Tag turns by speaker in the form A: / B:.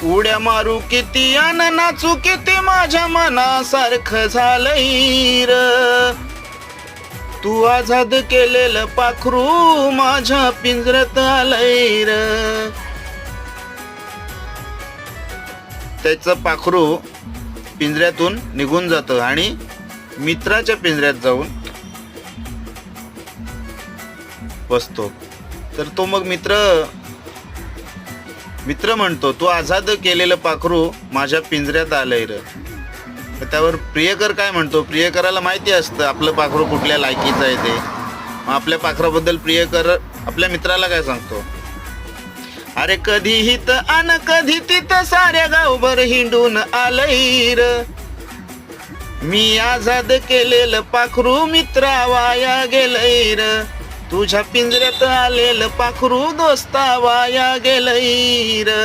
A: उड्या मारू किती अन नाचू किती माझ्या मनासारखं झालंय र. तू आझाद केलेलं पाखरू माझ्या पिंजऱ्यात आलंय र. त्याचं पाखरू पिंजऱ्यातून निघून जातं आणि मित्राच्या पिंजऱ्यात जाऊन बसतो. तर तो मग मित्र म्हणतो, तू आझाद केलेलं पाखरू माझ्या पिंजऱ्यात आलंय र. त्यावर प्रियकर काय म्हणतो, प्रियकराला माहिती असतं आपलं पाखरू कुठल्या लायकीचं आहे ते. मग आपल्या पाखराबद्दल प्रियकर आपल्या मित्राला काय सांगतो, अरे कधी हित अन कधी तिथं साऱ्या गावभर हिंडून आलंय र. मी आझाद केलेलं पाखरू मित्रा वाया गेलंय र. तुझ्या पिंजऱ्यात आलेलं पाखरू दोस्ता वाया गेलंय र.